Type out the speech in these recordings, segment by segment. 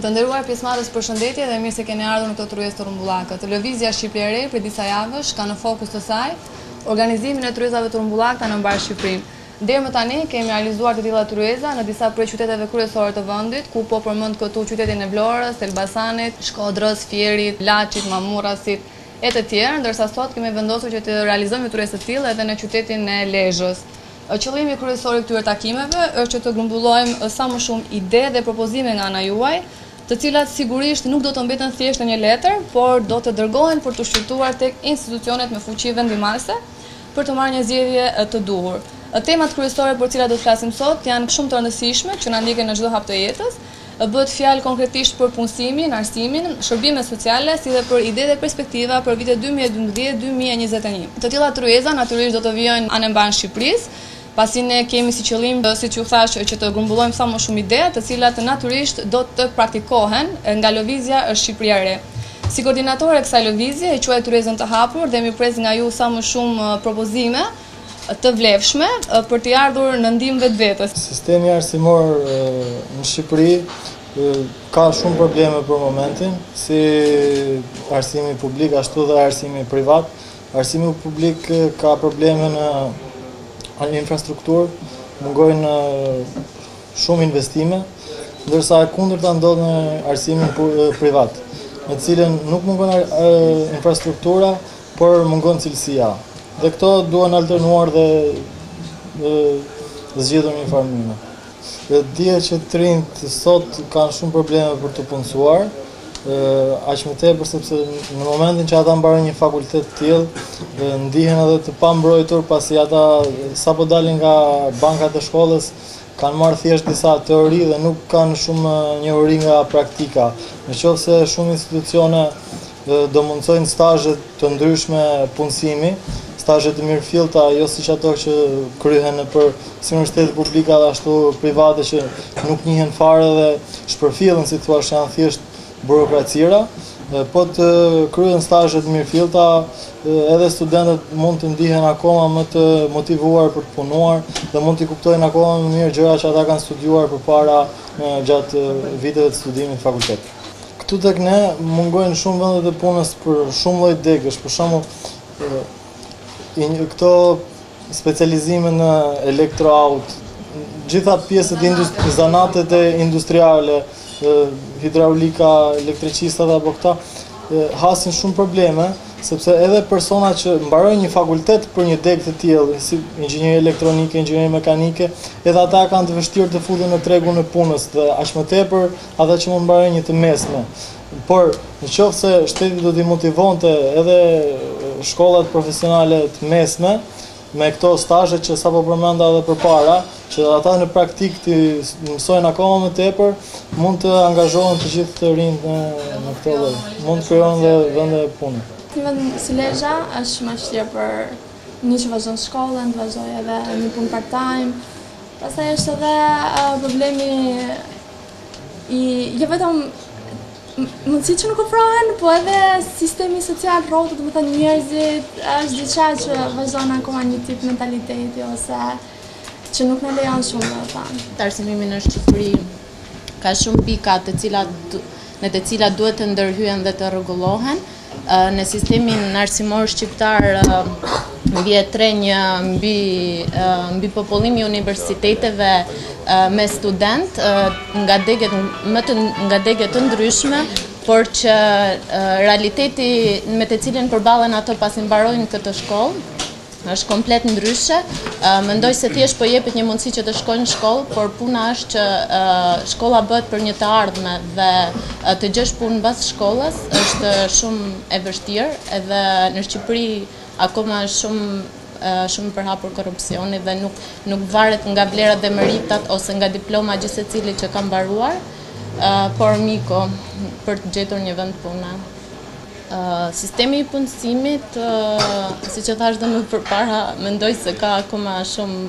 Të nderuar pjesëmarrës, përshëndetje dhe mirë se keni ardhur në këtë tryezë të Rumbullakut. Lëvizja Shqipëri e Re për disa javësh ka në fokus të saj organizimin e tryezave të Rumbullakta në mbar Shqipërinë. Deri më tani kemi realizuar të tilla tryeza në disa prej qyteteve kryesore të vendit, ku po përmend këtu qytetin e Vlorës, Elbasanit, Shkodrës, Fierit, Laçit, Mamurrasit e të tjerë, ndërsa sot kemi vendosur që të realizojmë tryezë të tilla edhe në qytetin e Lezhës. Qëllimi kryesor i këtyre takimeve është që të grumbullojmë sa më shumë ide dhe propozime nga ana juaj, të cilat sigurisht nuk do të mbeten thjesht në një letër, por do të dërgohen për të shqyrtuar tek institucionet me fuqi vendimase për të marrë një zgjedhje të duhur. Temat kryesore për cilat do të flasim sot janë shumë të rëndësishme që na ndjekën në çdo hap të jetës. Bëhet fjalë konkretisht për punësimin, arsimin, shërbimet sociale, si dhe për ide dhe perspektiva për vitet 2012-2021. Të tilla tryeza natyrisht do të vijojnë anë mban Shqipërisë, pasi ne kemi si qëllim, siç ju thash, që të grumbullojmë sa më shumë ide, të cilat natyrisht do të praktikohen nga lëvizja Shqipëria e Re. Si koordinatore e kësaj lëvizje, e quaj tryezën të hapur dhe mi pres nga ju sa më shumë propozime të vlefshme për të ardhur në ndihmë vetvetes. Sistemi arsimor në Shqipëri ka shumë probleme për momentin, si arsimi publik ashtu dhe arsimi privat. Arsimi publik ka probleme në infrastrukturë, mungojnë shumë investime, ndërsa e kundërta ndodh në arsimin privat, në cilën nuk mungon infrastruktura, por mungon cilësia. Dhe këto duhen alternuar dhe zgjedhur në një farë mënyre. Dhe dihet që të rinjt sot kanë shumë probleme për të punësuar, aq më tepër sepse në momentin që ata mbarojnë një fakultet të tillë, ndihen edhe të pambrojtur pasi ata sapo dalin nga bankat e shkollës kanë marrë thjesht disa teori dhe nuk kanë shumë njohuri nga praktika. Nëse shumë institucione do mundsojnë stazhe të ndryshme punësimi, stazhe të mirëfillta, jo siç ato që kryhen nëpër si universitete publika dhe ashtu private që nuk njihen fare dhe shpërfillen si thua janë thjesht burokracira, po të kryen stazhe të mirëfillta, edhe studentët mund të ndihen akoma më të motivuar për të punuar dhe mund të kuptojnë akoma më mirë gjëra që ata kanë studiuar përpara gjatë viteve të studimit në fakultet. Këtu tek ne mungojnë shumë vendet e punës për shumë lloj degësh, për shembull këto specializime në elektroaut, gjitha pjesët zanatet e industriale, hidraulika, elektricistat apo këta hasin shumë probleme, sepse edhe persona që mbarojnë një fakultet për një degë të tillë, si inxhinieri elektronike, inxhinieri mekanike, edhe ata kanë të vështirë të futen në tregun e punës, dhe aq më tepër ata që mund mbarojnë një të mesme. Por nëse shteti do t'i motivonte edhe shkollat profesionale të mesme me këto stazhe që sapo përmenda edhe përpara, që ata në praktik të mësojnë akoma më tepër, mund të angazhohen të gjithë të rinjt në këtë lloj. Mund të krijojnë dhe vende pune. Në vend si Lezhë është më vështirë për një që vazhdon shkollën, të vazhdojë edhe një punë part-time. Pastaj është edhe problemi jo vetëm mundësitë që nuk ofrohen, po edhe sistemi social rrotë, domethënë njerëzit është diçka që vazhdon akoma një tip mentaliteti ose që nuk në lejon shumë dhe thanë. Arsimimi në Shqipëri ka shumë pika në të cilat duhet të ndërhyen dhe të rregullohen. në sistemin arsimor shqiptar vjet trenjë mbi popullimi i universiteteve me student nga degë të ndryshme, por që realiteti me të cilin përballen ato pasi mbarojnë këtë shkollë është komplet ndryshe. Mendoj se thjesht po jepet një mundësi që të shkojnë në shkollë, por puna është që shkolla bëhet për një të ardhme dhe të gjesh punë mbas shkollës është shumë e vështirë, edhe në Shqipëri akoma është shumë përhapur korrupsioni dhe nuk varet nga vlerat dhe meritat ose nga diploma gjithë secili që ka mbaruar, por miko për të gjetur një vend pune. Sistemi i punësimit, si që thash dhe më përpara, mendoj se ka akoma shumë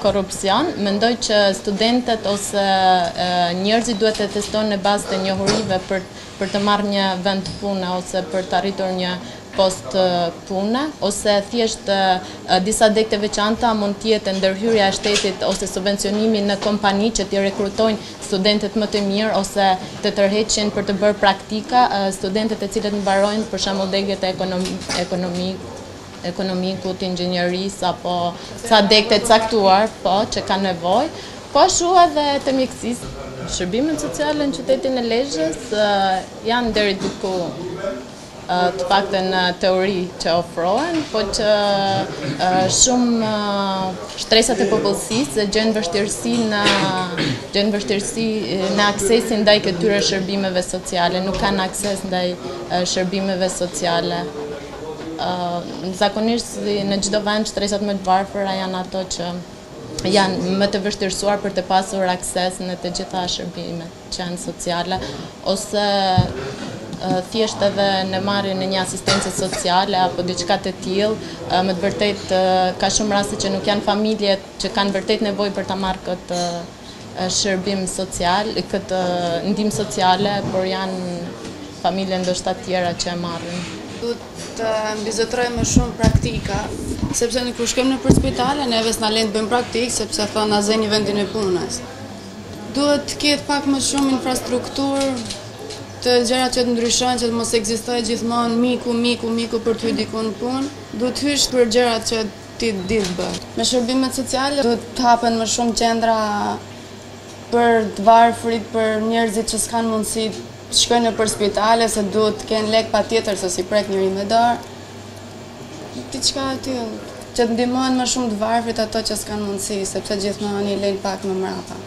korrupsion. Mendoj që studentët ose njerëzit duhet të testojnë në bazë të njohurive për të marrë një vend pune ose për të arritur një post pune, ose thjesht disa degë të veçanta mund tjetë ndërhyrja e shtetit ose subvencionimi në kompani që t'i rekrutojnë studentët më të mirë ose të tërheqin për të bërë praktika studentët e cilët mbarojnë për shembull degët e ekonomikut, inxhinierisë apo ca degë të caktuar, që kanë nevojë, po ashtu edhe të mjekësisë. Shërbimet sociale në qytetin e Lezhës janë deri diku të paktën në teori që ofrohen, po që shumë shtresat e popullsisë gjejnë vështirësi në aksesin ndaj këtyre shërbimeve sociale, nuk kanë akses ndaj shërbimeve sociale. Zakonisht në çdo vend shtresat më të varfëra janë ato që janë më të vështirësuar për të pasur akses në të gjitha shërbimet që janë sociale, ose thjesht edhe në marrjen e një asistencë sociale apo diçka të tillë, më të vërtet ka shumë raste që nuk janë familje që kanë vërtet nevojë për ta marrë këtë shërbim social, këtë ndihmë sociale, por janë familje ndoshta të tjera që e marrin. Duhet të mbizotrojmë më shumë praktika, sepse në kur shkojmë nëpër spitale, neve s'na lejnë të bëjmë praktikë, sepse thonë na zëni vendin e punës. Duhet të ketë pak më shumë infrastrukturë, të gjëra që të ndryshojnë, që të mos ekzistojë gjithmonë miku për të hyrë diku në punë, duhet të hysh për gjërat që ti di të bësh. Me shërbimet sociale duhet të hapen më shumë qendra për të varfrit, për njerëzit që s'kan mundësi të shkojnë nëpër spitale, se duhet të kenë lek patjetër se si prek njëri me dorë. Diçka e tillë, që të ndihmojnë më shumë të varfrit ato që s'kan mundësi, sepse gjithmonë i lejnë pak më mrapa.